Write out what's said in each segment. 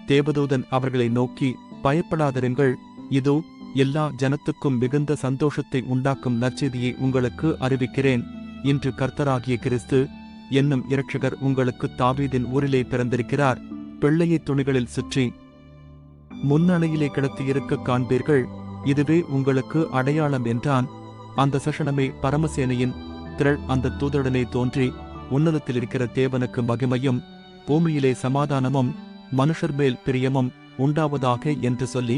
தேவதூதன் அவர்களை நோக்கி, பயப்படாதிருங்கள், இதோ எல்லா ஜனத்துக்கும் மிகுந்த சந்தோஷத்தை உண்டாக்கும் நற்செய்தியை உங்களுக்கு அறிவிக்கிறேன். இன்று கர்த்தராகிய கிறிஸ்து என்னும் இரட்சகர் உங்களுக்கு தாவீதின் ஊரிலே பிறந்திருக்கிறார். பிள்ளையை துணிகளில் சுற்றி முன்னணையிலே கிடத்தியிருக்க காண்பீர்கள். இதுவே உங்களுக்கு அடையாளம் என்றான். அந்த சஷனமே பரமசேனையின் திரள் அந்த தூதருடனே தோன்றி, உன்னதத்தில் இருக்கிற தேவனுக்கு மகிமையும் பூமியிலே சமாதானமும் மனுஷர் மேல் பிரியமும் உண்டாவதாக என்று சொல்லி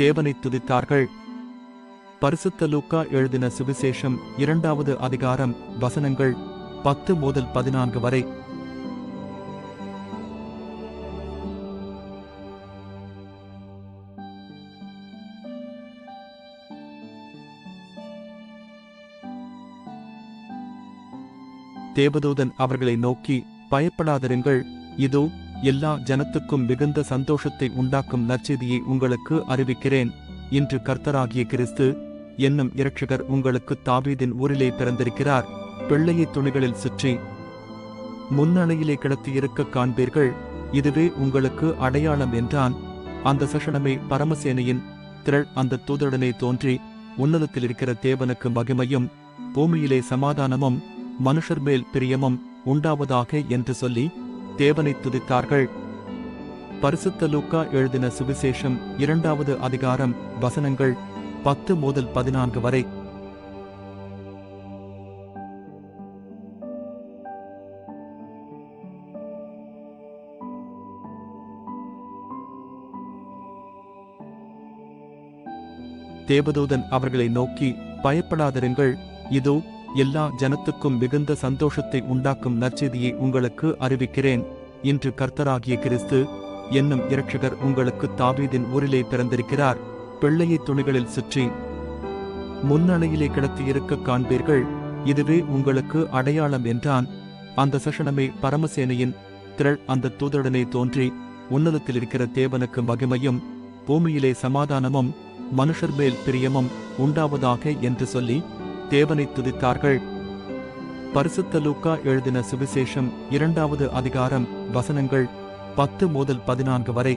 தேவனை துதித்தார்கள். பரிசுத்த லூக்கா எழுதின சுவிசேஷம் 2வது அதிகாரம் வசனங்கள் 10 முதல் 14 வரை. தேவதூதன் அவர்களை நோக்கி, பயப்படாதிருங்கள், இதோ எல்லா ஜனத்துக்கும் மிகுந்த சந்தோஷத்தை உண்டாக்கும் நற்செய்தியை உங்களுக்கு அறிவிக்கிறேன். இன்று கர்த்தராகிய கிறிஸ்து என்னும் இரட்சகர் உங்களுக்கு தாவீதின் ஊரிலே பிறந்திருக்கிறார். பிள்ளையை துணிகளில் சுற்றி முன்னணையிலே கிடத்தியிருக்க காண்பீர்கள். இதுவே உங்களுக்கு அடையாளம் என்றான். அந்த சஷனமே பரமசேனையின் திரள் அந்த தூதருடனே தோன்றி, உன்னதத்தில் இருக்கிற தேவனுக்கு மகிமையும் பூமியிலே சமாதானமும் மனுஷர் மேல் பிரியமும் உண்டாவதாக என்று சொல்லி தேவனை துதித்தார்கள். பரிசுத்த லூக்கா எழுதின சுவிசேஷம் 2வது அதிகாரம் வசனங்கள் 10 முதல் 14 வரை. தேவதூதன் அவர்களை நோக்கி, பயப்படாதிருங்கள், இதோ எல்லா ஜனத்துக்கும் மிகுந்த சந்தோஷத்தை உண்டாக்கும் நற்செய்தியை உங்களுக்கு அறிவிக்கிறேன். இன்று கர்த்தராகிய கிறிஸ்து என்னும் இரட்சகர் உங்களுக்கு தாவீதின் ஊரிலே பிறந்திருக்கிறார். பிள்ளையை துணிகளில் சுற்றி முன்னணையிலே கிடத்தியிருக்க காண்பீர்கள். இதுவே உங்களுக்கு அடையாளம் என்றான். அந்த சஷனமே பரமசேனையின் திரள் அந்த தூதருடனே தோன்றி, உன்னதத்தில் இருக்கிற தேவனுக்கு மகிமையும் பூமியிலே சமாதானமும் மனுஷர் மேல் பிரியமும் உண்டாவதாக என்று சொல்லி தேவனை துதித்தார்கள். பரிசுத்த லூக்கா எழுதின சுவிசேஷம் 2வது அதிகாரம் வசனங்கள் 10 முதல் 14 வரை.